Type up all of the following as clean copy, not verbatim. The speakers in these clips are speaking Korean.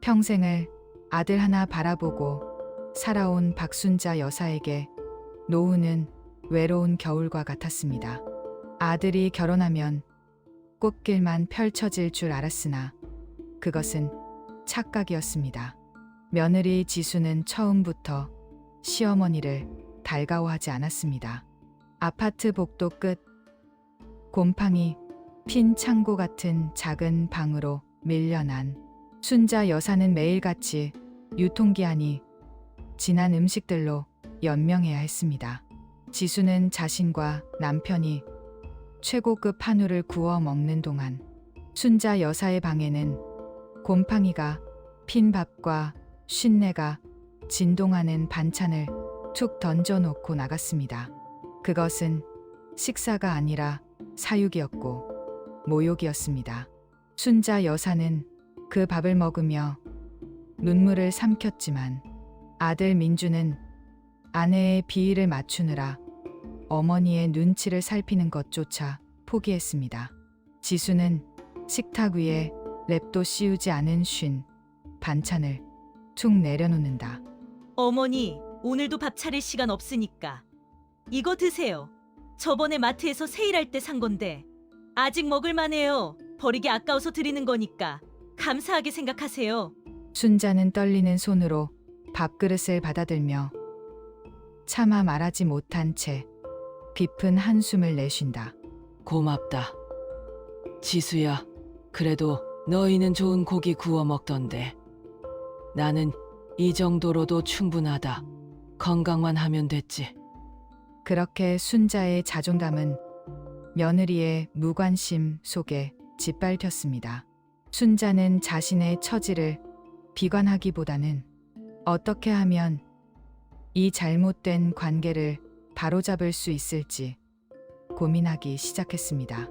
평생을 아들 하나 바라보고 살아온 박순자 여사에게 노후는 외로운 겨울과 같았습니다. 아들이 결혼하면 꽃길만 펼쳐질 줄 알았으나 그것은 착각이었습니다. 며느리 지수는 처음부터 시어머니를 달가워하지 않았습니다. 아파트 복도 끝 곰팡이 핀 창고 같은 작은 방으로 밀려난 순자 여사는 매일같이 유통기한이 지난 음식들로 연명해야 했습니다. 지수는 자신과 남편이 최고급 한우를 구워 먹는 동안 순자 여사의 방에는 곰팡이가 핀 밥과 쉰내가 진동하는 반찬을 툭 던져놓고 나갔습니다. 그것은 식사가 아니라 사육이었고 모욕이었습니다. 순자 여사는 그 밥을 먹으며 눈물을 삼켰지만 아들 민주는 아내의 비위를 맞추느라 어머니의 눈치를 살피는 것조차 포기했습니다. 지수는 식탁 위에 랩도 씌우지 않은 쉰 반찬을 툭 내려놓는다. 어머니, 오늘도 밥 차릴 시간 없으니까 이거 드세요. 저번에 마트에서 세일할 때 산 건데 아직 먹을 만해요. 버리기 아까워서 드리는 거니까 감사하게 생각하세요. 순자는 떨리는 손으로 밥그릇을 받아들며 차마 말하지 못한 채 깊은 한숨을 내쉰다. 고맙다. 지수야, 그래도 너희는 좋은 고기 구워 먹던데. 나는 이 정도로도 충분하다. 건강만 하면 됐지. 그렇게 순자의 자존감은 며느리의 무관심 속에 짓밟혔습니다. 순자는 자신의 처지를 비관하기보다는 어떻게 하면 이 잘못된 관계를 바로잡을 수 있을지 고민하기 시작했습니다.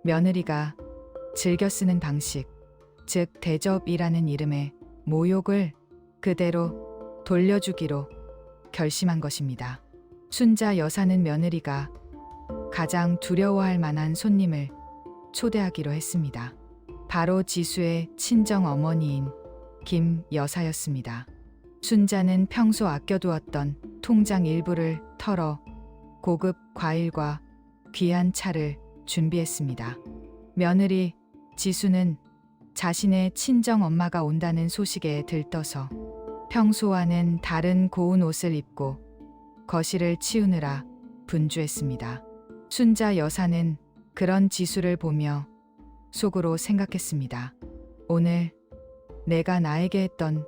며느리가 즐겨 쓰는 방식, 즉 대접이라는 이름의 모욕을 그대로 돌려주기로 결심한 것입니다. 순자 여사는 며느리가 가장 두려워할 만한 손님을 초대하기로 했습니다. 바로 지수의 친정 어머니인 김 여사였습니다. 순자는 평소 아껴두었던 통장 일부를 털어 고급 과일과 귀한 차를 준비했습니다. 며느리 지수는 자신의 친정 엄마가 온다는 소식에 들떠서 평소와는 다른 고운 옷을 입고 거실을 치우느라 분주했습니다. 순자 여사는 그런 지수를 보며 속으로 생각했습니다. 오늘 내가 나에게 했던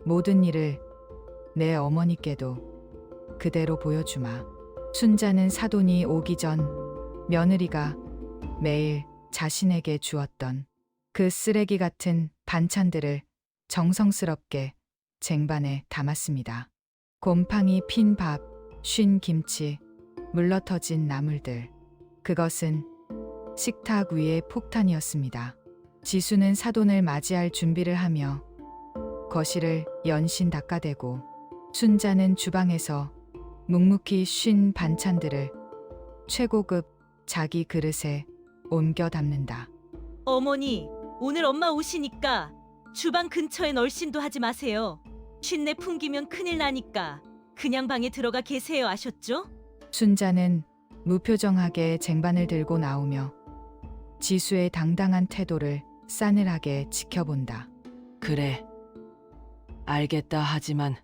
모든 일을 내 어머니께도 그대로 보여주마. 순자는 사돈이 오기 전 며느리가 매일 자신에게 주었던 그 쓰레기 같은 반찬들을 정성스럽게 쟁반에 담았습니다. 곰팡이 핀 밥, 쉰 김치, 물러터진 나물들. 그것은 식탁 위의 폭탄이었습니다. 지수는 사돈을 맞이할 준비를 하며 거실을 연신 닦아대고 순자는 주방에서 묵묵히 쉰 반찬들을 최고급 자기 그릇에 옮겨 담는다. 어머니, 오늘 엄마 오시니까 주방 근처엔 얼씬도 하지 마세요. 쉰내 풍기면 큰일 나니까 그냥 방에 들어가 계세요. 아셨죠? 순자는 무표정하게 쟁반을 들고 나오며 지수의 당당한 태도를 싸늘하게 지켜본다. 그래. 알겠다 하지만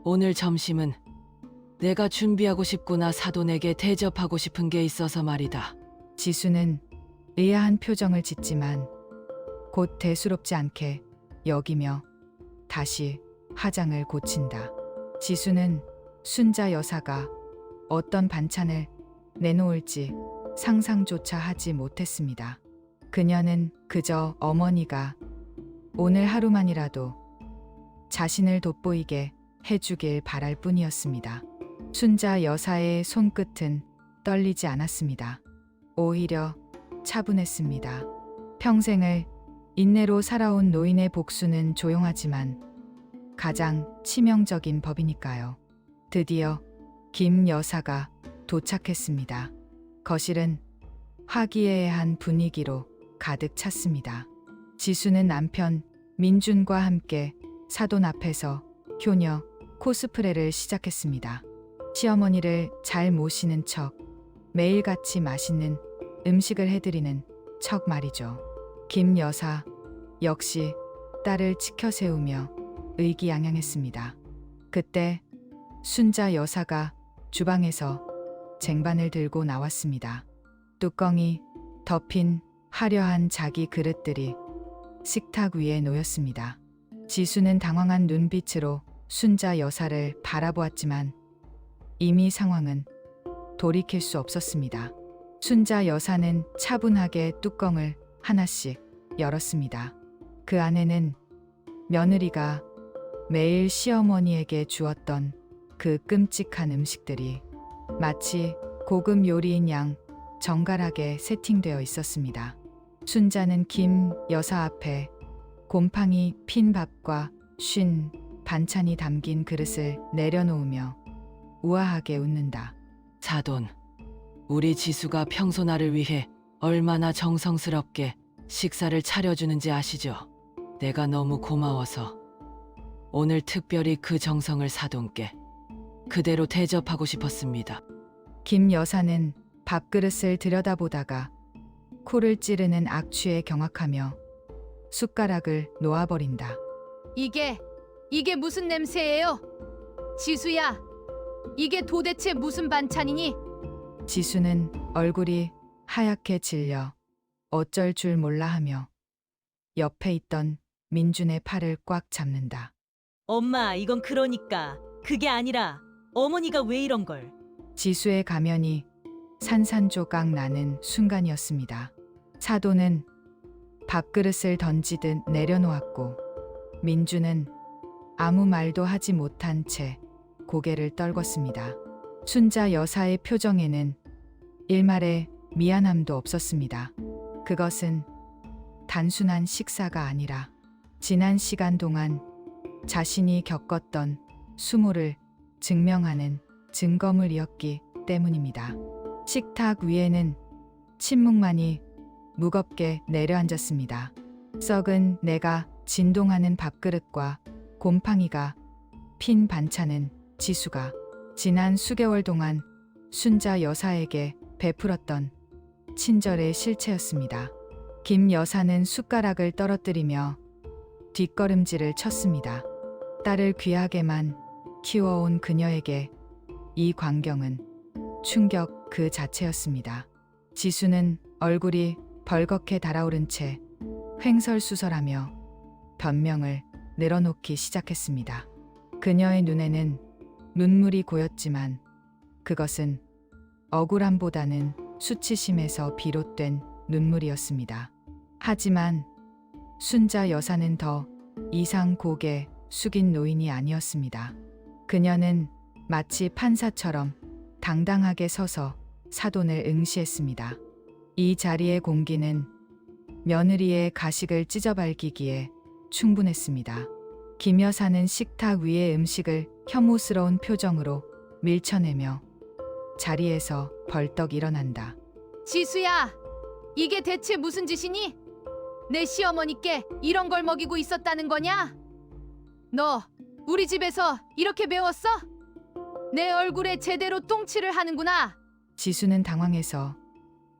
오늘 점심은 내가 준비하고 싶구나. 사돈에게 대접하고 싶은 게 있어서 말이다. 지수는 의아한 표정을 짓지만 곧 대수롭지 않게 여기며 다시 화장을 고친다. 지수는 순자 여사가 어떤 반찬을 내놓을지 상상조차 하지 못했습니다. 그녀는 그저 어머니가 오늘 하루만이라도 자신을 돋보이게 해주길 바랄 뿐이었습니다. 순자 여사의 손끝은 떨리지 않았습니다. 오히려 차분했습니다. 평생을 인내로 살아온 노인의 복수는 조용하지만 가장 치명적인 법이니까요. 드디어 김 여사가 도착했습니다. 거실은 화기애애한 분위기로 가득 찼습니다. 지수는 남편 민준과 함께 사돈 앞에서 효녀 코스프레를 시작했습니다. 시어머니를 잘 모시는 척, 매일같이 맛있는 음식을 해드리는 척 말이죠. 김 여사 역시 딸을 치켜 세우며 의기양양했습니다. 그때 순자 여사가 주방에서 쟁반을 들고 나왔습니다. 뚜껑이 덮인 화려한 자기 그릇들이 식탁 위에 놓였습니다. 지수는 당황한 눈빛으로 순자 여사를 바라보았지만 이미 상황은 돌이킬 수 없었습니다. 순자 여사는 차분하게 뚜껑을 하나씩 열었습니다. 그 안에는 며느리가 매일 시어머니에게 주었던 그 끔찍한 음식들이 마치 고급 요리인 양 정갈하게 세팅되어 있었습니다. 순자는 김 여사 앞에 곰팡이 핀 밥과 쉰 반찬이 담긴 그릇을 내려놓으며 우아하게 웃는다. 사돈, 우리 지수가 평소 나를 위해 얼마나 정성스럽게 식사를 차려주는지 아시죠? 내가 너무 고마워서 오늘 특별히 그 정성을 사돈께 그대로 대접하고 싶었습니다. 김 여사는 밥그릇을 들여다보다가 코를 찌르는 악취에 경악하며 숟가락을 놓아버린다. 이게 무슨 냄새예요? 지수야, 이게 도대체 무슨 반찬이니? 지수는 얼굴이 하얗게 질려 어쩔 줄 몰라 하며 옆에 있던 민준의 팔을 꽉 잡는다. 엄마, 이건 그러니까 그게 아니라 어머니가 왜 이런 걸? 지수의 가면이 산산조각 나는 순간이었습니다. 사돈은 밥그릇을 던지듯 내려놓았고 민주는 아무 말도 하지 못한 채 고개를 떨궜습니다. 순자 여사의 표정에는 일말의 미안함도 없었습니다. 그것은 단순한 식사가 아니라 지난 시간 동안 자신이 겪었던 수모를 증명하는 증거물이었기 때문입니다. 식탁 위에는 침묵만이 무겁게 내려앉았습니다. 썩은 내가 진동하는 밥그릇과 곰팡이가 핀 반찬은 지수가 지난 수개월 동안 순자 여사에게 베풀었던 친절의 실체였습니다. 김 여사는 숟가락을 떨어뜨리며 뒷걸음질을 쳤습니다. 딸을 귀하게만 키워온 그녀에게 이 광경은 충격 그 자체였습니다. 지수는 얼굴이 벌겋게 달아오른 채 횡설수설하며 변명을 늘어놓기 시작했습니다. 그녀의 눈에는 눈물이 고였지만 그것은 억울함보다는 수치심에서 비롯된 눈물이었습니다. 하지만 순자 여사는 더 이상 고개 숙인 노인이 아니었습니다. 그녀는 마치 판사처럼 당당하게 서서 사돈을 응시했습니다. 이 자리의 공기는 며느리의 가식을 찢어발기기에 충분했습니다. 김 여사는 식탁 위의 음식을 혐오스러운 표정으로 밀쳐내며 자리에서 벌떡 일어난다. 지수야, 이게 대체 무슨 짓이니? 내 시어머니께 이런 걸 먹이고 있었다는 거냐? 너 우리 집에서 이렇게 배웠어? 내 얼굴에 제대로 똥칠을 하는구나. 지수는 당황해서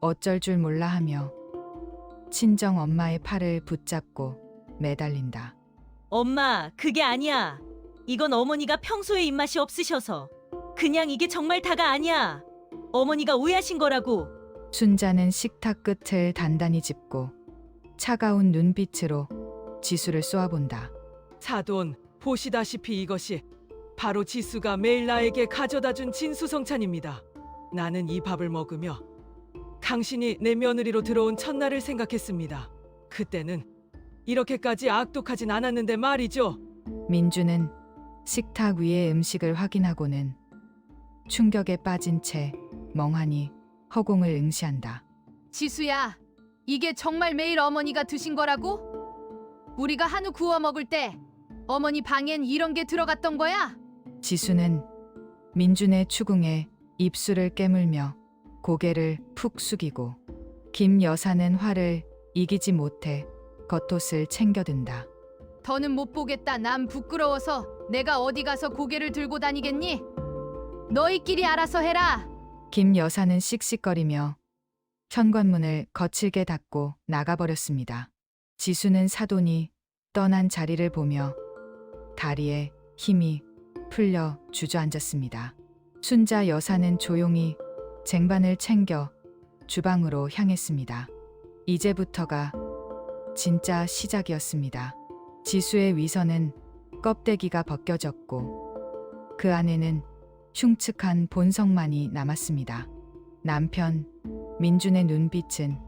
어쩔 줄 몰라 하며 친정 엄마의 팔을 붙잡고 매달린다. 엄마, 그게 아니야. 이건 어머니가 평소에 입맛이 없으셔서. 그냥 이게 정말 다가 아니야. 어머니가 오해하신 거라고. 순자는 식탁 끝을 단단히 짚고 차가운 눈빛으로 지수를 쏘아본다. 사돈, 보시다시피 이것이 바로 지수가 매일 나에게 가져다 준 진수성찬입니다. 나는 이 밥을 먹으며 당신이 내 며느리로 들어온 첫날을 생각했습니다. 그때는 이렇게까지 악독하진 않았는데 말이죠. 민주는 식탁 위의 음식을 확인하고는 충격에 빠진 채 멍하니 허공을 응시한다. 지수야, 이게 정말 매일 어머니가 드신 거라고? 우리가 한우 구워 먹을 때 어머니 방엔 이런 게 들어갔던 거야? 지수는 민준의 추궁에 입술을 깨물며 고개를 푹 숙이고 김 여사는 화를 이기지 못해 겉옷을 챙겨든다. 더는 못 보겠다. 난 부끄러워서 내가 어디 가서 고개를 들고 다니겠니? 너희끼리 알아서 해라. 김 여사는 씩씩거리며 현관문을 거칠게 닫고 나가버렸습니다. 지수는 사돈이 떠난 자리를 보며 다리에 힘이 풀려 주저앉았습니다. 순자 여사는 조용히 쟁반을 챙겨 주방으로 향했습니다. 이제부터가 진짜 시작이었습니다. 지수의 위선은 껍데기가 벗겨졌고 그 안에는 흉측한 본성만이 남았습니다. 남편 민준의 눈빛은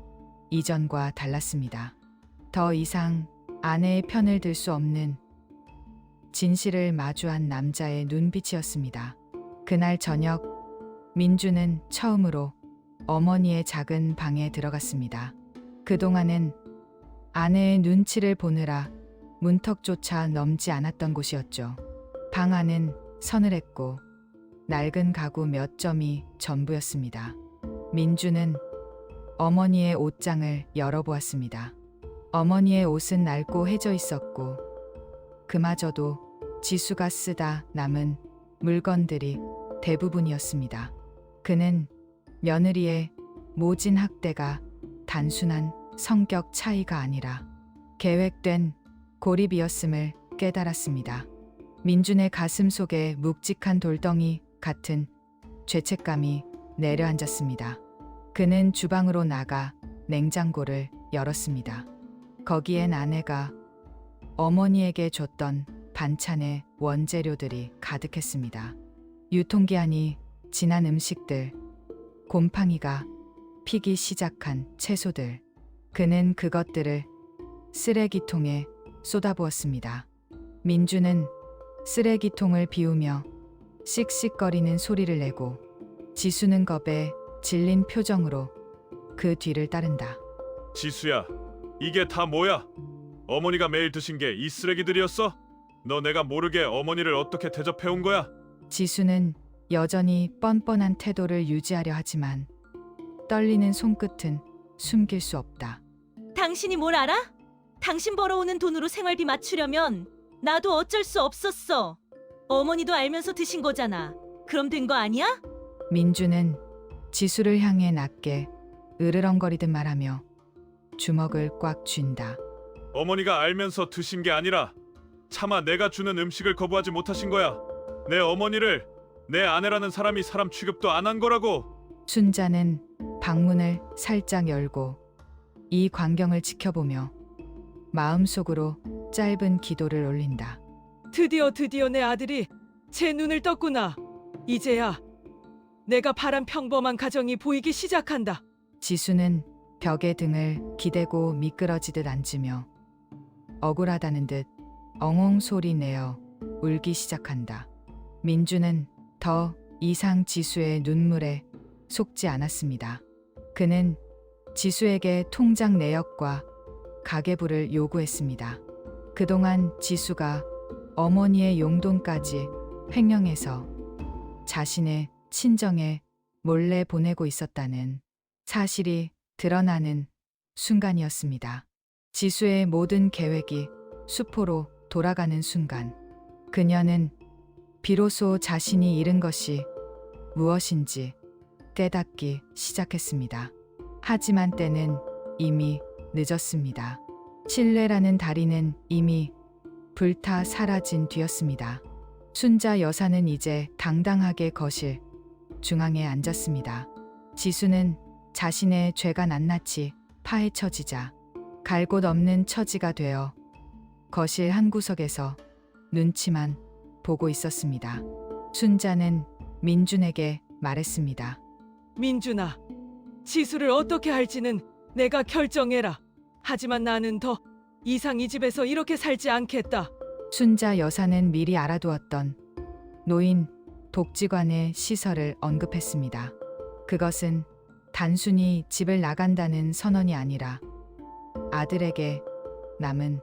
이전과 달랐습니다. 더 이상 아내의 편을 들 수 없는 진실을 마주한 남자의 눈빛이었습니다. 그날 저녁 민준은 처음으로 어머니의 작은 방에 들어갔습니다. 그동안은 아내의 눈치를 보느라 문턱조차 넘지 않았던 곳이었죠. 방 안은 서늘했고 낡은 가구 몇 점이 전부였습니다. 민주는 어머니의 옷장을 열어보았습니다. 어머니의 옷은 낡고 해져 있었고 그마저도 지수가 쓰다 남은 물건들이 대부분이었습니다. 그는 며느리의 모진 학대가 단순한 성격 차이가 아니라 계획된 고립이었음을 깨달았습니다. 민준의 가슴 속에 묵직한 돌덩이 같은 죄책감이 내려앉았습니다. 그는 주방으로 나가 냉장고를 열었습니다. 거기엔 아내가 어머니에게 줬던 반찬의 원재료들이 가득했습니다. 유통기한이 지난 음식들, 곰팡이가 피기 시작한 채소들. 그는 그것들을 쓰레기통에 쏟아부었습니다. 민주는 쓰레기통을 비우며 씩씩거리는 소리를 내고 지수는 겁에 질린 표정으로 그 뒤를 따른다. 지수야, 이게 다 뭐야? 어머니가 매일 드신 게 이 쓰레기들이었어? 너 내가 모르게 어머니를 어떻게 대접해온 거야? 지수는 여전히 뻔뻔한 태도를 유지하려 하지만 떨리는 손끝은 숨길 수 없다. 당신이 뭘 알아? 당신 벌어오는 돈으로 생활비 맞추려면 나도 어쩔 수 없었어. 어머니도 알면서 드신 거잖아. 그럼 된 거 아니야? 민주는 지수를 향해 낮게 으르렁거리듯 말하며 주먹을 꽉 쥔다. 어머니가 알면서 드신 게 아니라 차마 내가 주는 음식을 거부하지 못하신 거야. 내 어머니를 내 아내라는 사람이 사람 취급도 안 한 거라고. 순자는 방문을 살짝 열고 이 광경을 지켜보며 마음속으로 짧은 기도를 올린다. 드디어 내 아들이 제 눈을 떴구나. 이제야 내가 바란 평범한 가정이 보이기 시작한다. 지수는 벽에 등을 기대고 미끄러지듯 앉으며 억울하다는 듯 엉엉 소리 내어 울기 시작한다. 민주는 더 이상 지수의 눈물에 속지 않았습니다. 그는 지수에게 통장 내역과 가계부를 요구했습니다. 그동안 지수가 어머니의 용돈까지 횡령해서 자신의 친정에 몰래 보내고 있었다는 사실이 드러나는 순간이었습니다. 지수의 모든 계획이 수포로 돌아가는 순간 그녀는 비로소 자신이 잃은 것이 무엇인지 깨닫기 시작했습니다. 하지만 때는 이미 늦었습니다. 신뢰라는 다리는 이미 불타 사라진 뒤였습니다. 순자 여사는 이제 당당하게 거실 중앙에 앉았습니다. 지수는 자신의 죄가 낱낱이 파헤쳐지자 갈 곳 없는 처지가 되어 거실 한 구석에서 눈치만 보고 있었습니다. 순자는 민준에게 말했습니다. 민준아, 지수를 어떻게 할지는 내가 결정해라. 하지만 나는 더 이상 이 집에서 이렇게 살지 않겠다. 순자 여사는 미리 알아두었던 노인 독지관의 시설을 언급했습니다. 그것은 단순히 집을 나간다는 선언이 아니라 아들에게 남은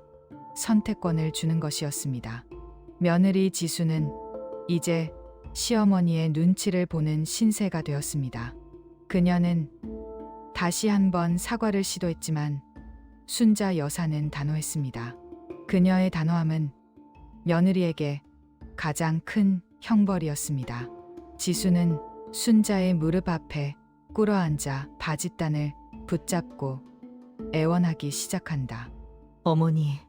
선택권을 주는 것이었습니다. 며느리 지수는 이제 시어머니의 눈치를 보는 신세가 되었습니다. 그녀는 다시 한번 사과를 시도했지만 순자 여사는 단호했습니다. 그녀의 단호함은 며느리에게 가장 큰 형벌이었습니다. 지수는 순자의 무릎 앞에 꿇어앉아 바짓단을 붙잡고 애원하기 시작한다. 어머니,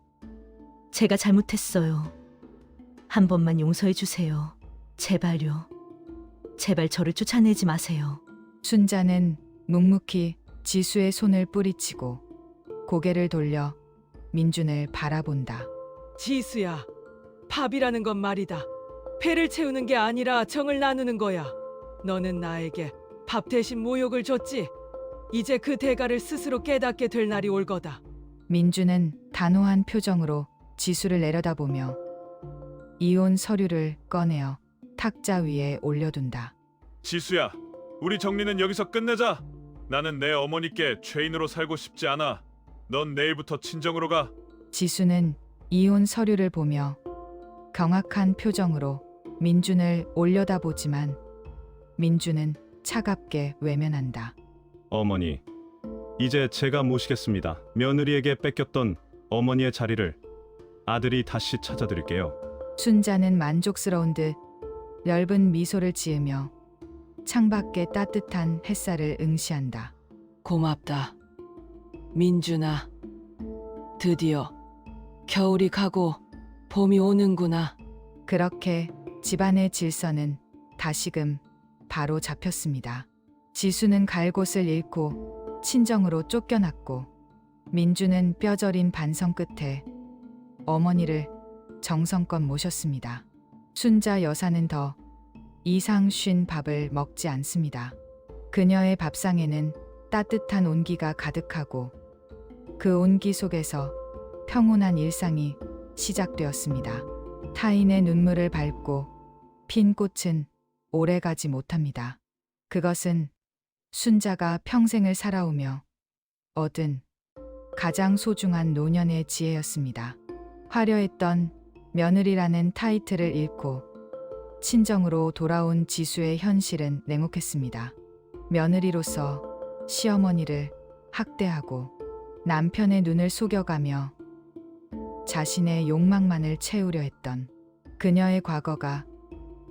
제가 잘못했어요. 한 번만 용서해 주세요. 제발요. 제발 저를 쫓아내지 마세요. 순자는 묵묵히 지수의 손을 뿌리치고 고개를 돌려 민준을 바라본다. 지수야, 밥이라는 건 말이다. 배를 채우는 게 아니라 정을 나누는 거야. 너는 나에게 밥 대신 모욕을 줬지. 이제 그 대가를 스스로 깨닫게 될 날이 올 거다. 민준은 단호한 표정으로 지수를 내려다보며 이혼 서류를 꺼내어 탁자 위에 올려둔다. 지수야, 우리 정리는 여기서 끝내자. 나는 내 어머니께 죄인으로 살고 싶지 않아. 넌 내일부터 친정으로 가. 지수는 이혼 서류를 보며 경악한 표정으로 민준을 올려다보지만 민준은 차갑게 외면한다. 어머니, 이제 제가 모시겠습니다. 며느리에게 뺏겼던 어머니의 자리를 아들이 다시 찾아드릴게요. 순자는 만족스러운 듯 엷은 미소를 지으며 창밖의 따뜻한 햇살을 응시한다. 고맙다. 민준아, 드디어 겨울이 가고 봄이 오는구나. 그렇게 집안의 질서는 다시금 바로 잡혔습니다. 지수는 갈 곳을 잃고 친정으로 쫓겨났고 민주는 뼈저린 반성 끝에 어머니를 정성껏 모셨습니다. 순자 여사는 더 이상 쉰 밥을 먹지 않습니다. 그녀의 밥상에는 따뜻한 온기가 가득하고 그 온기 속에서 평온한 일상이 시작되었습니다. 타인의 눈물을 밟고 핀 꽃은 오래가지 못합니다. 그것은 순자가 평생을 살아오며 얻은 가장 소중한 노년의 지혜였습니다. 화려했던 며느리라는 타이틀을 잃고 친정으로 돌아온 지수의 현실은 냉혹했습니다. 며느리로서 시어머니를 학대하고 남편의 눈을 속여가며 자신의 욕망만을 채우려 했던 그녀의 과거가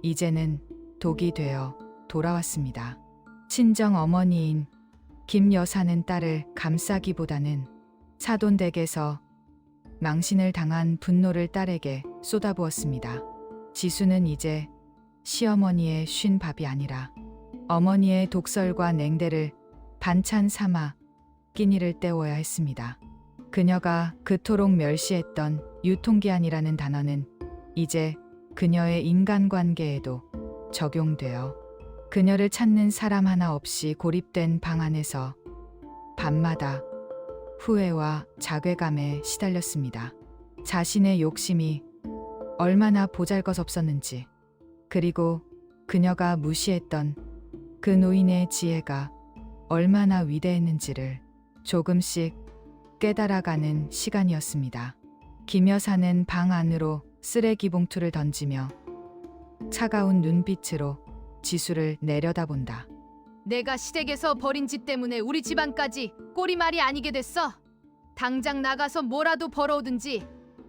이제는 독이 되어 돌아왔습니다. 친정 어머니인 김 여사는 딸을 감싸기보다는 사돈댁에서 망신을 당한 분노를 딸에게 쏟아부었습니다. 지수는 이제 시어머니의 쉰 밥이 아니라 어머니의 독설과 냉대를 반찬 삼아 끼니를 때워야 했습니다. 그녀가 그토록 멸시했던 유통기한이라는 단어는 이제 그녀의 인간관계에도 적용되어 그녀를 찾는 사람 하나 없이 고립된 방 안에서 밤마다 후회와 자괴감에 시달렸습니다. 자신의 욕심이 얼마나 보잘것없었는지, 그리고 그녀가 무시했던 그 노인의 지혜가 얼마나 위대했는지를 조금씩 깨달아가는 시간이었습니다. 김 여사는 방 안으로 쓰레기 봉투를 던지며 차가운 눈빛으로 지수를 내려다본다. 내가 시댁에서 버린 집 때문에 우리 집안까지 꼬리말이 아니게 됐어. 당장 나가서 뭐라도 벌어오든지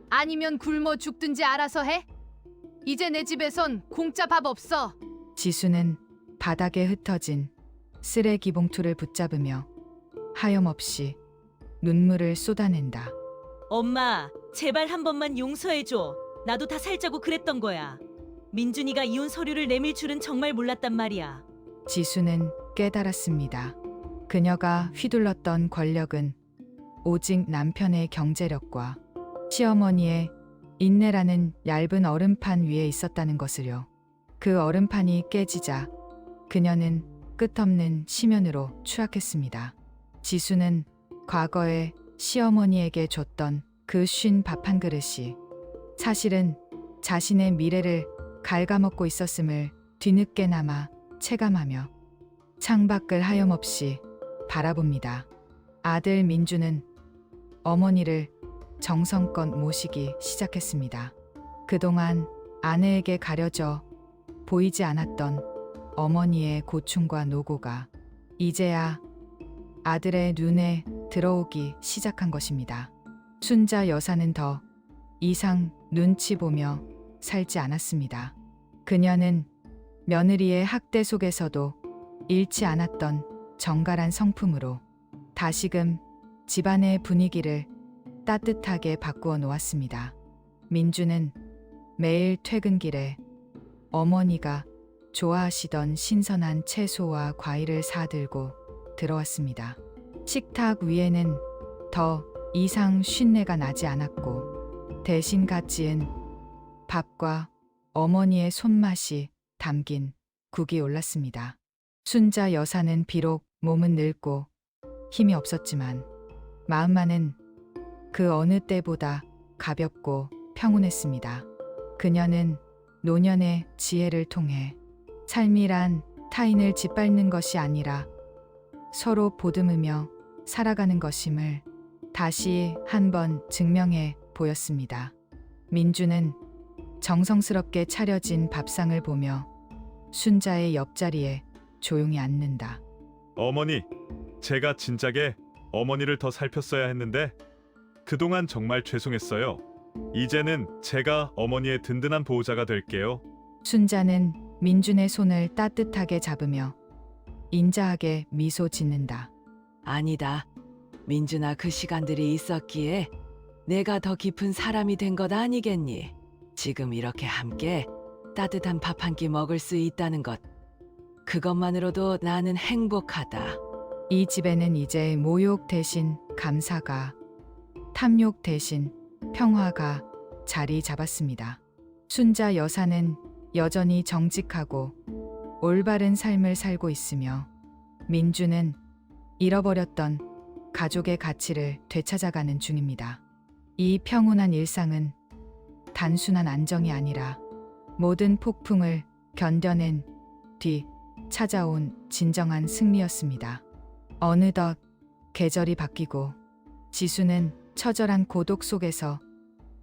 아니면 굶어 죽든지 알아서 해. 이제 내 집에선 공짜 밥 없어. 지수는 바닥에 흩어진 쓰레기 봉투를 붙잡으며 하염없이 눈물을 쏟아낸다. 엄마, 제발 한 번만 용서해줘. 나도 다 살자고 그랬던 거야. 민준이가 이혼 서류를 내밀 줄은 정말 몰랐단 말이야. 지수는 깨달았습니다. 그녀가 휘둘렀던 권력은 오직 남편의 경제력과 시어머니의 인내라는 얇은 얼음판 위에 있었다는 것을요. 그 얼음판이 깨지자 그녀는 끝없는 심연으로 추락했습니다. 지수는 과거에 시어머니에게 줬던 그 쉰 밥 한 그릇이 사실은 자신의 미래를 갉아먹고 있었음을 뒤늦게나마 체감하며 창밖을 하염없이 바라봅니다. 아들 민주는 어머니를 정성껏 모시기 시작했습니다. 그동안 아내에게 가려져 보이지 않았던 어머니의 고충과 노고가 이제야 아들의 눈에 들어오기 시작한 것입니다. 순자 여사는 더 이상 눈치 보며 살지 않았습니다. 그녀는 며느리의 학대 속에서도 잃지 않았던 정갈한 성품으로 다시금 집안의 분위기를 따뜻하게 바꾸어 놓았습니다. 민주는 매일 퇴근길에 어머니가 좋아하시던 신선한 채소와 과일을 사들고 들어왔습니다. 식탁 위에는 더 이상 쉰내가 나지 않았고 대신 갓 지은 밥과 어머니의 손맛이 담긴 국이 올랐습니다. 순자 여사는 비록 몸은 늙고 힘이 없었지만 마음만은 그 어느 때보다 가볍고 평온했습니다. 그녀는 노년의 지혜를 통해 삶이란 타인을 짓밟는 것이 아니라 서로 보듬으며 살아가는 것임을 다시 한번 증명해 보였습니다. 민주는 정성스럽게 차려진 밥상을 보며 순자의 옆자리에 조용히 앉는다. 어머니, 제가 진작에 어머니를 더 살폈어야 했는데 그동안 정말 죄송했어요. 이제는 제가 어머니의 든든한 보호자가 될게요. 순자는 민준의 손을 따뜻하게 잡으며 인자하게 미소 짓는다. 아니다. 민준아, 그 시간들이 있었기에 내가 더 깊은 사람이 된 것 아니겠니? 지금 이렇게 함께 따뜻한 밥 한 끼 먹을 수 있다는 것, 그것만으로도 나는 행복하다. 이 집에는 이제 모욕 대신 감사가, 탐욕 대신 평화가 자리 잡았습니다. 순자 여사는 여전히 정직하고 올바른 삶을 살고 있으며 민주는 잃어버렸던 가족의 가치를 되찾아가는 중입니다. 이 평온한 일상은 단순한 안정이 아니라 모든 폭풍을 견뎌낸 뒤 찾아온 진정한 승리였습니다. 어느덧 계절이 바뀌고 지수는 처절한 고독 속에서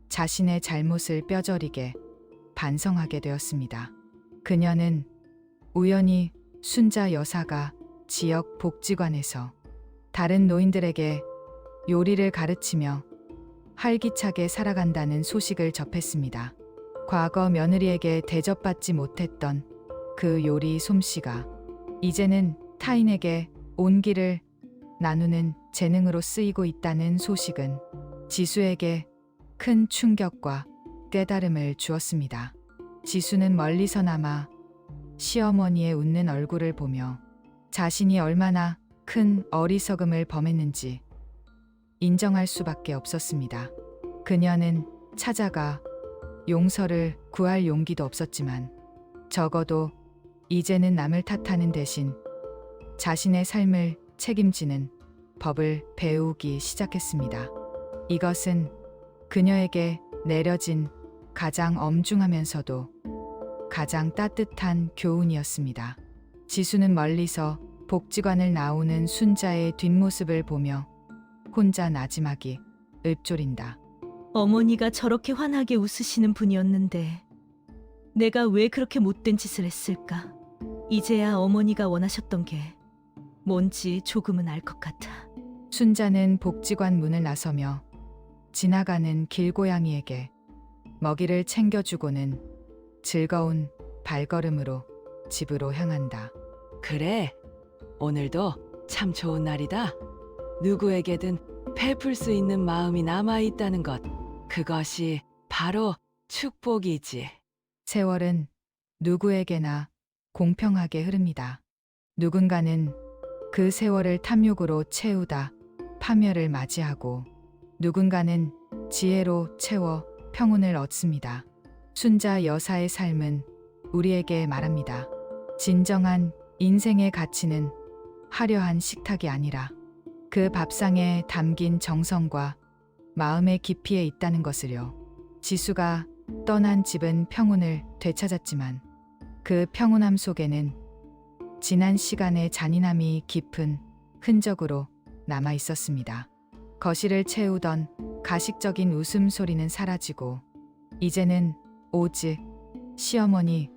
자신의 잘못을 뼈저리게 반성하게 되었습니다. 그녀는 우연히 순자 여사가 지역 복지관에서 다른 노인들에게 요리를 가르치며 활기차게 살아간다는 소식을 접했습니다. 과거 며느리에게 대접받지 못했던 그 요리 솜씨가 이제는 타인에게 온기를 나누는 재능으로 쓰이고 있다는 소식은 지수에게 큰 충격과 깨달음을 주었습니다. 지수는 멀리서나마 시어머니의 웃는 얼굴을 보며 자신이 얼마나 큰 어리석음을 범했는지 인정할 수밖에 없었습니다. 그녀는 찾아가 용서를 구할 용기도 없었지만 적어도 이제는 남을 탓하는 대신 자신의 삶을 책임지는 법을 배우기 시작했습니다. 이것은 그녀에게 내려진 가장 엄중하면서도 가장 따뜻한 교훈이었습니다. 지수는 멀리서 복지관을 나오는 순자의 뒷모습을 보며 혼자 나지막이 읊조린다. 어머니가 저렇게 환하게 웃으시는 분이었는데 내가 왜 그렇게 못된 짓을 했을까? 이제야 어머니가 원하셨던 게 뭔지 조금은 알 것 같아. 순자는 복지관 문을 나서며 지나가는 길고양이에게 먹이를 챙겨주고는 즐거운 발걸음으로 집으로 향한다. 그래, 오늘도 참 좋은 날이다. 누구에게든 베풀 수 있는 마음이 남아있다는 것, 그것이 바로 축복이지. 세월은 누구에게나 공평하게 흐릅니다. 누군가는 그 세월을 탐욕으로 채우다 파멸을 맞이하고 누군가는 지혜로 채워 평온을 얻습니다. 순자 여사의 삶은 우리에게 말합니다. 진정한 인생의 가치는 화려한 식탁이 아니라 그 밥상에 담긴 정성과 마음의 깊이에 있다는 것을요. 지수가 떠난 집은 평온을 되찾았지만 그 평온함 속에는 지난 시간의 잔인함이 깊은 흔적으로 남아 있었습니다. 거실을 채우던 가식적인 웃음소리는 사라지고 이제는 오직 시어머니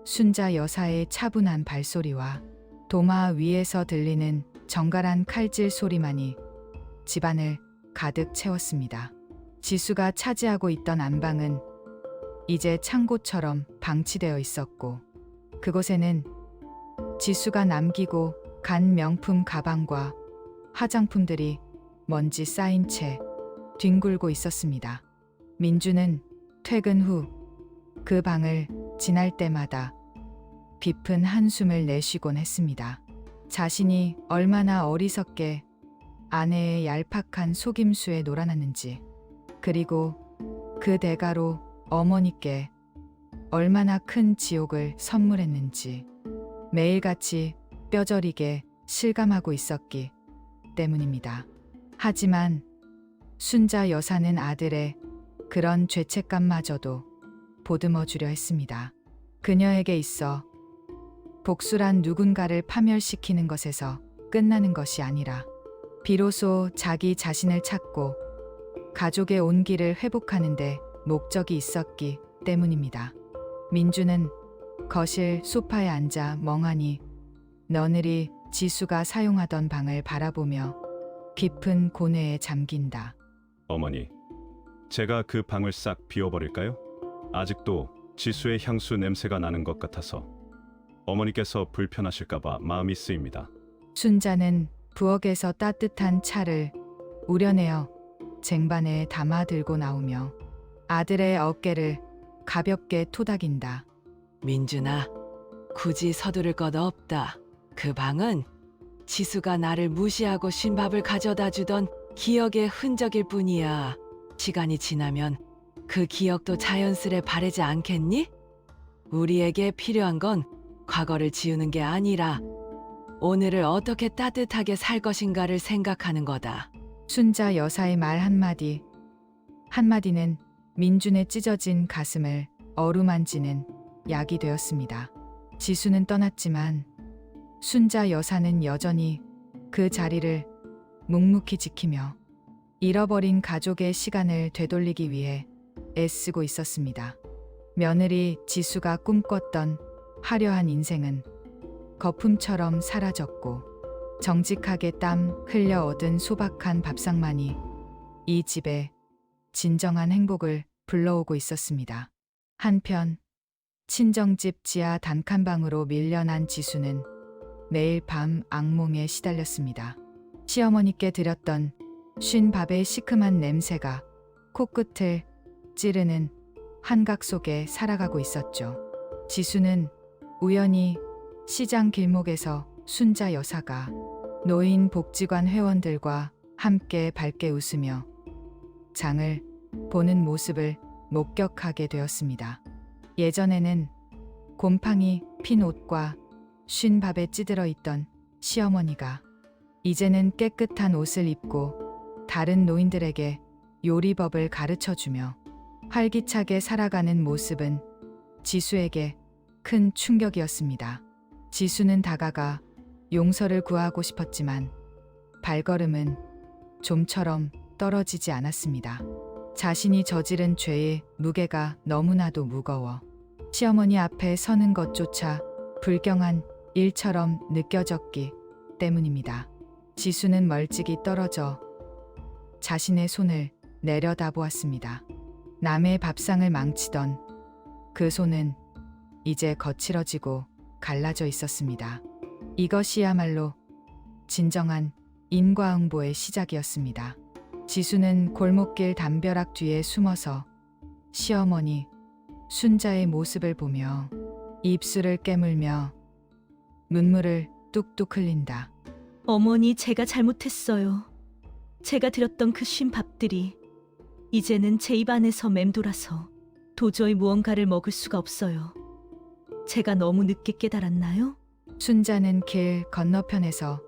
순자 여사의 차분한 발소리와 도마 위에서 들리는 정갈한 칼질 소리만이 집안을 가득 채웠습니다. 지수가 차지하고 있던 안방은 이제 창고처럼 방치되어 있었고 그곳에는 지수가 남기고 간 명품 가방과 화장품들이 먼지 쌓인 채 뒹굴고 있었습니다. 민주는 퇴근 후 그 방을 지날 때마다 깊은 한숨을 내쉬곤 했습니다. 자신이 얼마나 어리석게 아내의 얄팍한 속임수에 놀아났는지, 그리고 그 대가로 어머니께 얼마나 큰 지옥을 선물했는지 매일같이 뼈저리게 실감하고 있었기 때문입니다. 하지만 순자 여사는 아들의 그런 죄책감마저도 보듬어 주려 했습니다. 그녀에게 있어 복수란 누군가를 파멸시키는 것에서 끝나는 것이 아니라 비로소 자기 자신을 찾고 가족의 온기를 회복하는 데 목적이 있었기 때문입니다. 민주는 거실 소파에 앉아 멍하니 너늘이 지수가 사용하던 방을 바라보며 깊은 고뇌에 잠긴다. 어머니, 제가 그 방을 싹 비워버릴까요? 아직도 지수의 향수 냄새가 나는 것 같아서 어머니께서 불편하실까봐 마음이 쓰입니다. 순자는 부엌에서 따뜻한 차를 우려내어 쟁반에 담아 들고 나오며 아들의 어깨를 가볍게 토닥인다. 민준아, 굳이 서두를 것 없다. 그 방은 지수가 나를 무시하고 쉰밥을 가져다 주던 기억의 흔적일 뿐이야. 시간이 지나면 그 기억도 자연스레 바래지 않겠니? 우리에게 필요한 건 과거를 지우는 게 아니라 오늘을 어떻게 따뜻하게 살 것인가를 생각하는 거다. 순자 여사의 말 한마디는 민준의 찢어진 가슴을 어루만지는 약이 되었습니다. 지수는 떠났지만 순자 여사는 여전히 그 자리를 묵묵히 지키며 잃어버린 가족의 시간을 되돌리기 위해 애쓰고 있었습니다. 며느리 지수가 꿈꿨던 화려한 인생은 거품처럼 사라졌고 정직하게 땀 흘려 얻은 소박한 밥상만이 이 집에 진정한 행복을 불러오고 있었습니다. 한편 친정집 지하 단칸방으로 밀려난 지수는 매일 밤 악몽에 시달렸습니다. 시어머니께 드렸던 쉰 밥의 시큼한 냄새가 코끝을 찌르는 환각 속에 살아가고 있었죠. 지수는 우연히 시장 길목에서 순자 여사가 노인 복지관 회원들과 함께 밝게 웃으며 장을 보는 모습을 목격하게 되었습니다. 예전에는 곰팡이 핀 옷과 쉰 밥에 찌들어 있던 시어머니가 이제는 깨끗한 옷을 입고 다른 노인들에게 요리법을 가르쳐주며 활기차게 살아가는 모습은 지수에게 큰 충격이었습니다. 지수는 다가가 용서를 구하고 싶었지만 발걸음은 좀처럼 떨어지지 않았습니다. 자신이 저지른 죄의 무게가 너무나도 무거워 시어머니 앞에 서는 것조차 불경한 일처럼 느껴졌기 때문입니다. 지수는 멀찍이 떨어져 자신의 손을 내려다보았습니다. 남의 밥상을 망치던 그 손은 이제 거칠어지고 갈라져 있었습니다. 이것이야말로 진정한 인과응보의 시작이었습니다. 지수는 골목길 담벼락 뒤에 숨어서 시어머니 순자의 모습을 보며 입술을 깨물며 눈물을 뚝뚝 흘린다. 어머니, 제가 잘못했어요. 제가 드렸던 그 쉰 밥들이 이제는 제 입 안에서 맴돌아서 도저히 무언가를 먹을 수가 없어요. 제가 너무 늦게 깨달았나요? 순자는 길 건너편에서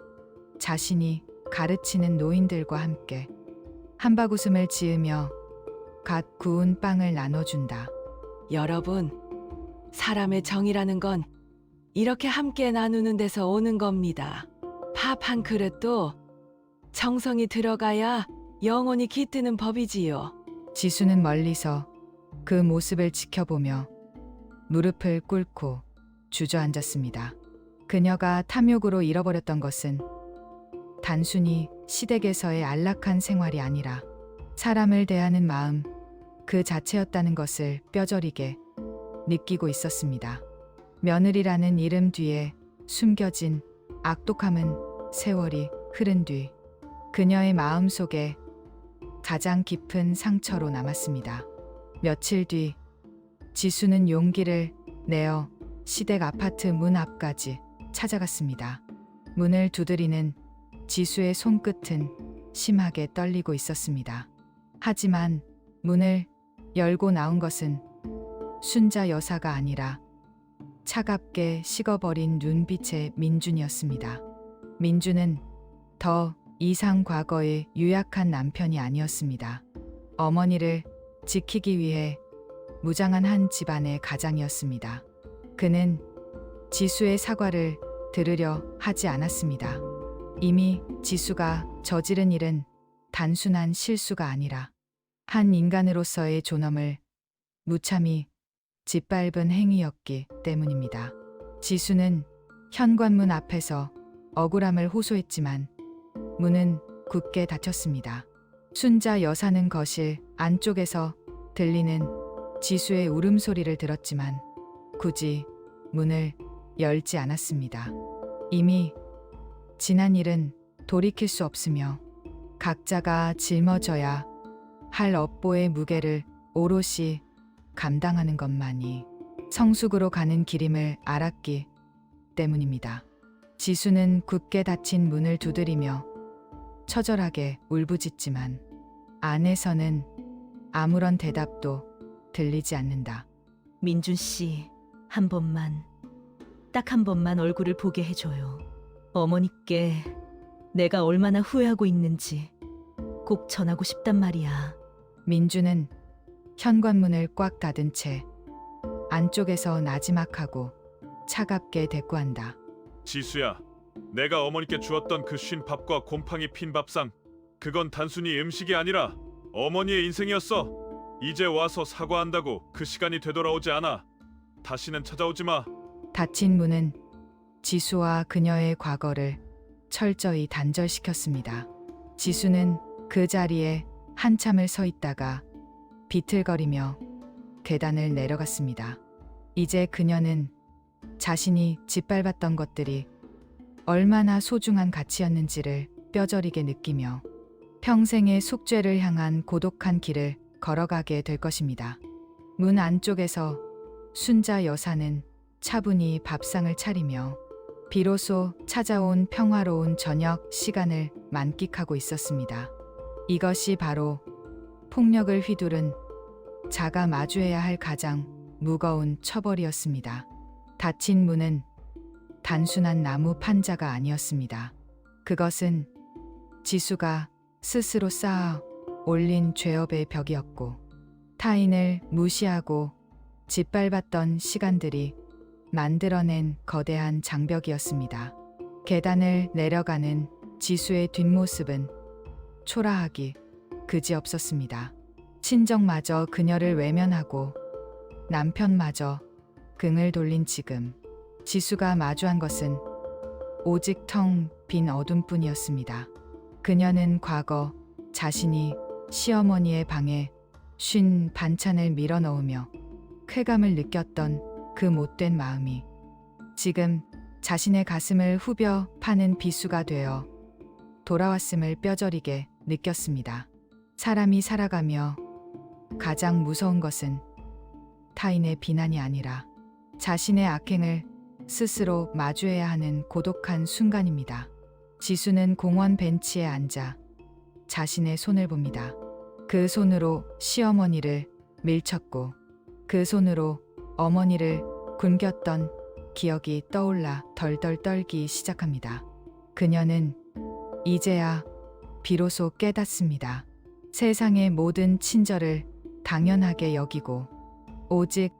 자신이 가르치는 노인들과 함께 한바구음을 지으며 갓 구운 빵을 나눠준다. 여러분, 사람의 정이라는 건 이렇게 함께 나누는 데서 오는 겁니다. 밥 한 그릇도 정성이 들어가야 영혼이 깃드는 법이지요. 지수는 멀리서 그 모습을 지켜보며 무릎을 꿇고 주저앉았습니다. 그녀가 탐욕으로 잃어버렸던 것은 단순히 시댁에서의 안락한 생활이 아니라 사람을 대하는 마음 그 자체였다는 것을 뼈저리게 느끼고 있었습니다. 며느리라는 이름 뒤에 숨겨진 악독함은 세월이 흐른 뒤 그녀의 마음 속에 가장 깊은 상처로 남았습니다. 며칠 뒤 지수는 용기를 내어 시댁 아파트 문 앞까지 찾아갔습니다. 문을 두드리는 지수의 손끝은 심하게 떨리고 있었습니다. 하지만 문을 열고 나온 것은 순자 여사가 아니라 차갑게 식어버린 눈빛의 민준이었습니다. 민준은 더 이상 과거의 유약한 남편이 아니었습니다. 어머니를 지키기 위해 무장한 한 집안의 가장이었습니다. 그는 지수의 사과를 들으려 하지 않았습니다. 이미 지수가 저지른 일은 단순한 실수가 아니라 한 인간으로서의 존엄을 무참히 짓밟은 행위였기 때문입니다. 지수는 현관문 앞에서 억울함을 호소했지만 문은 굳게 닫혔습니다. 순자 여사는 거실 안쪽에서 들리는 지수의 울음소리를 들었지만 굳이 문을 열지 않았습니다. 이미 지난 일은 돌이킬 수 없으며 각자가 짊어져야 할 업보의 무게를 오롯이 감당하는 것만이 성숙으로 가는 길임을 알았기 때문입니다. 지수는 굳게 닫힌 문을 두드리며 처절하게 울부짖지만 안에서는 아무런 대답도 들리지 않는다. 민준 씨, 한 번만, 딱 한 번만 얼굴을 보게 해줘요. 어머니께 내가 얼마나 후회하고 있는지 꼭 전하고 싶단 말이야. 민주는 현관문을 꽉 닫은 채 안쪽에서 나지막하고 차갑게 대꾸한다. 지수야, 내가 어머니께 주었던 그 쉰 밥과 곰팡이 핀 밥상, 그건 단순히 음식이 아니라 어머니의 인생이었어. 이제 와서 사과한다고 그 시간이 되돌아오지 않아. 다시는 찾아오지 마. 닫힌 문은 지수와 그녀의 과거를 철저히 단절시켰습니다. 지수는 그 자리에 한참을 서 있다가 비틀거리며 계단을 내려갔습니다. 이제 그녀는 자신이 짓밟았던 것들이 얼마나 소중한 가치였는지를 뼈저리게 느끼며 평생의 숙죄를 향한 고독한 길을 걸어가게 될 것입니다. 문 안쪽에서 순자 여사는 차분히 밥상을 차리며 비로소 찾아온 평화로운 저녁 시간을 만끽하고 있었습니다. 이것이 바로 폭력을 휘두른 자가 마주해야 할 가장 무거운 처벌이었습니다. 닫힌 문은 단순한 나무 판자가 아니었습니다. 그것은 지수가 스스로 쌓아 올린 죄업의 벽이었고 타인을 무시하고 짓밟았던 시간들이 만들어낸 거대한 장벽이었습니다. 계단을 내려가는 지수의 뒷모습은 초라하기 그지없었습니다. 친정마저 그녀를 외면하고 남편마저 긍을 돌린 지금 지수가 마주한 것은 오직 텅 빈 어둠뿐이었습니다. 그녀는 과거 자신이 시어머니의 방에 쉰 반찬을 밀어넣으며 쾌감을 느꼈던 그 못된 마음이 지금 자신의 가슴을 후벼 파는 비수가 되어 돌아왔음을 뼈저리게 느꼈습니다. 사람이 살아가며 가장 무서운 것은 타인의 비난이 아니라 자신의 악행을 스스로 마주해야 하는 고독한 순간입니다. 지수는 공원 벤치에 앉아 자신의 손을 봅니다. 그 손으로 시어머니를 밀쳤고 그 손으로 어머니를 굶겼던 기억이 떠올라 덜덜 떨기 시작합니다. 그녀는 이제야 비로소 깨닫습니다. 세상의 모든 친절을 당연하게 여기고 오직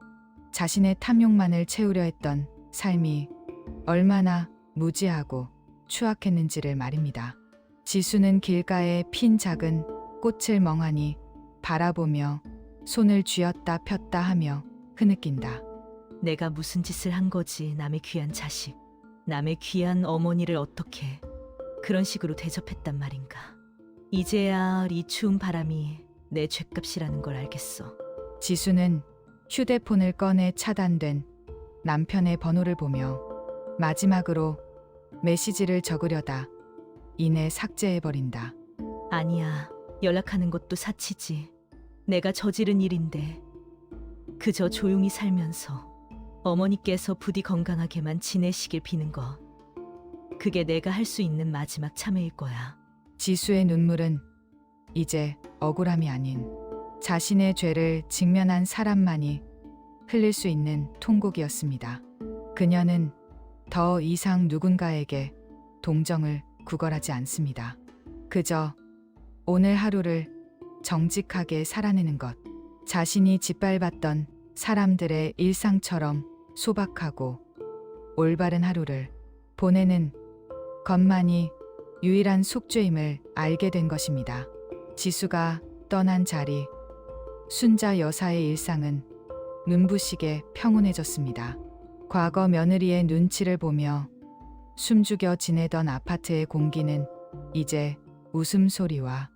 자신의 탐욕만을 채우려 했던 삶이 얼마나 무지하고 추악했는지를 말입니다. 지수는 길가에 핀 작은 꽃을 멍하니 바라보며 손을 쥐었다 폈다 하며 흐느낀다. 내가 무슨 짓을 한 거지, 남의 귀한 자식. 남의 귀한 어머니를 어떻게 그런 식으로 대접했단 말인가. 이제야 이 추운 바람이 내 죗값이라는 걸 알겠어. 지수는 휴대폰을 꺼내 차단된 남편의 번호를 보며 마지막으로 메시지를 적으려다 이내 삭제해버린다. 아니야. 연락하는 것도 사치지. 내가 저지른 일인데. 그저 조용히 살면서 어머니께서 부디 건강하게만 지내시길 비는 거. 그게 내가 할 수 있는 마지막 참회일 거야. 지수의 눈물은 이제 억울함이 아닌 자신의 죄를 직면한 사람만이 흘릴 수 있는 통곡이었습니다. 그녀는 더 이상 누군가에게 동정을 구걸하지 않습니다. 그저 오늘 하루를 정직하게 살아내는 것, 자신이 짓밟았던 사람들의 일상처럼 소박하고 올바른 하루를 보내는 것만이 유일한 숙죄임을 알게 된 것입니다. 지수가 떠난 자리, 순자 여사의 일상은 눈부시게 평온해졌습니다. 과거 며느리의 눈치를 보며 숨죽여 지내던 아파트의 공기는 이제 웃음소리와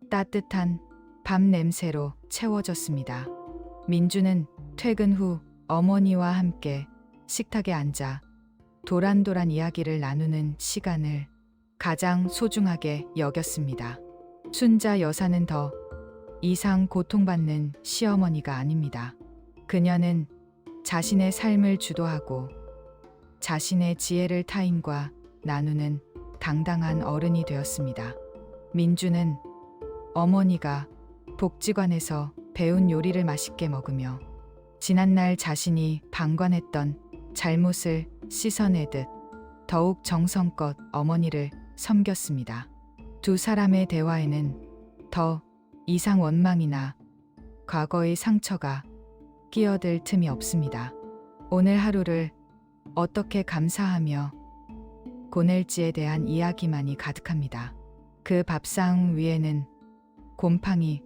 따뜻한 밤 냄새로 채워졌습니다. 민주는 퇴근 후 어머니와 함께 식탁에 앉아 도란도란 이야기를 나누는 시간을 가장 소중하게 여겼습니다. 순자 여사는 더 이상 고통받는 시어머니가 아닙니다. 그녀는 자신의 삶을 주도하고 자신의 지혜를 타인과 나누는 당당한 어른이 되었습니다. 민주는 어머니가 복지관에서 배운 요리를 맛있게 먹으며 지난날 자신이 방관했던 잘못을 씻어내듯 더욱 정성껏 어머니를 섬겼습니다. 두 사람의 대화에는 더 이상 원망이나 과거의 상처가 끼어들 틈이 없습니다. 오늘 하루를 어떻게 감사하며 보낼지에 대한 이야기만이 가득합니다. 그 밥상 위에는 곰팡이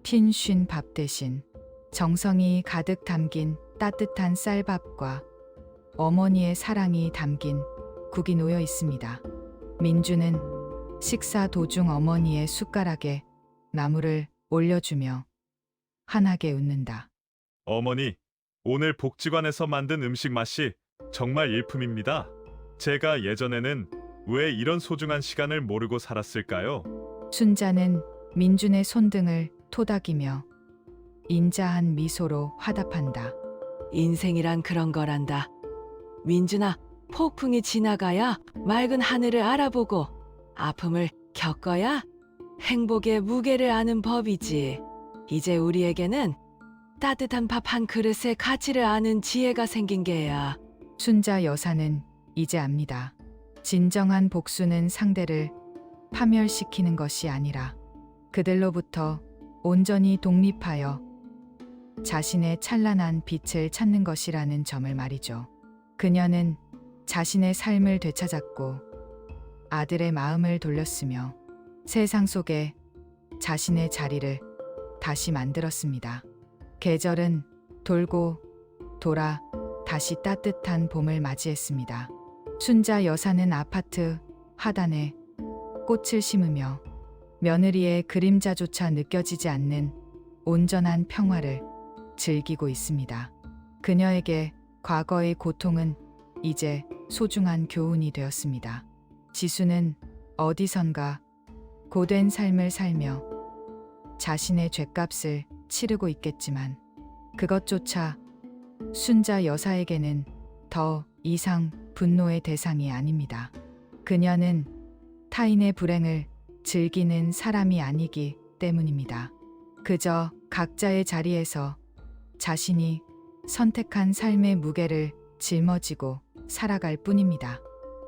핀 쉰 밥 대신 정성이 가득 담긴 따뜻한 쌀밥과 어머니의 사랑이 담긴 국이 놓여 있습니다. 민주는 식사 도중 어머니의 숟가락에 나물을 올려주며 환하게 웃는다. 어머니, 오늘 복지관에서 만든 음식 맛이 정말 일품입니다. 제가 예전에는 왜 이런 소중한 시간을 모르고 살았을까요? 순자는 민준의 손등을 토닥이며 인자한 미소로 화답한다. 인생이란 그런 거란다. 민준아, 폭풍이 지나가야 맑은 하늘을 알아보고 아픔을 겪어야 행복의 무게를 아는 법이지. 이제 우리에게는 따뜻한 밥 한 그릇의 가치를 아는 지혜가 생긴 게야. 순자 여사는 이제 압니다. 진정한 복수는 상대를 파멸시키는 것이 아니라 그들로부터 온전히 독립하여 자신의 찬란한 빛을 찾는 것이라는 점을 말이죠. 그녀는 자신의 삶을 되찾았고 아들의 마음을 돌렸으며 세상 속에 자신의 자리를 다시 만들었습니다. 계절은 돌고 돌아 다시 따뜻한 봄을 맞이했습니다. 순자 여사는 아파트 하단에 꽃을 심으며 며느리의 그림자조차 느껴지지 않는 온전한 평화를 즐기고 있습니다. 그녀에게 과거의 고통은 이제 소중한 교훈이 되었습니다. 지수는 어디선가 고된 삶을 살며 자신의 죗값을 치르고 있겠지만 그것조차 순자 여사에게는 더 이상 분노의 대상이 아닙니다. 그녀는 타인의 불행을 즐기는 사람이 아니기 때문입니다. 그저 각자의 자리에서 자신이 선택한 삶의 무게를 짊어지고 살아갈 뿐입니다.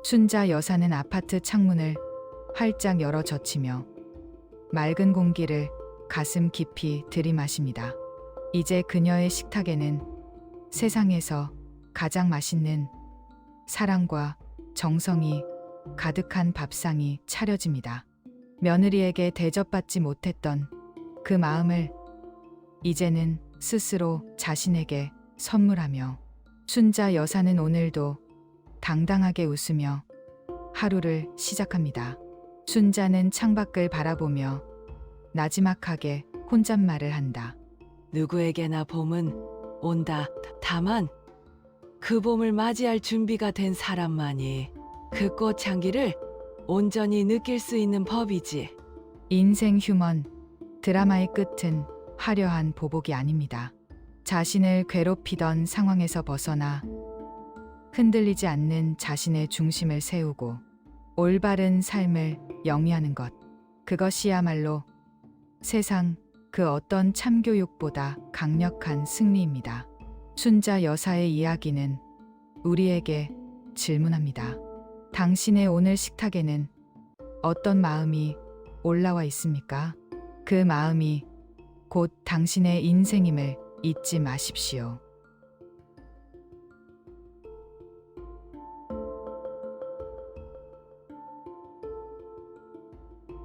순자 여사는 아파트 창문을 활짝 열어 젖히며 맑은 공기를 가슴 깊이 들이마십니다. 이제 그녀의 식탁에는 세상에서 가장 맛있는 사랑과 정성이 가득한 밥상이 차려집니다. 며느리에게 대접받지 못했던 그 마음을 이제는 스스로 자신에게 선물하며 순자 여사는 오늘도 당당하게 웃으며 하루를 시작합니다. 순자는 창밖을 바라보며 나지막하게 혼잣말을 한다. 누구에게나 봄은 온다. 다만 그 봄을 맞이할 준비가 된 사람만이 그 꽃향기를 온전히 느낄 수 있는 법이지. 인생 휴먼 드라마의 끝은 화려한 보복이 아닙니다. 자신을 괴롭히던 상황에서 벗어나 흔들리지 않는 자신의 중심을 세우고 올바른 삶을 영위하는 것. 그것이야말로 세상 그 어떤 참교육보다 강력한 승리입니다. 순자 여사의 이야기는 우리에게 질문합니다. 당신의 오늘 식탁에는 어떤 마음이 올라와 있습니까? 그 마음이 곧 당신의 인생임을 잊지 마십시오.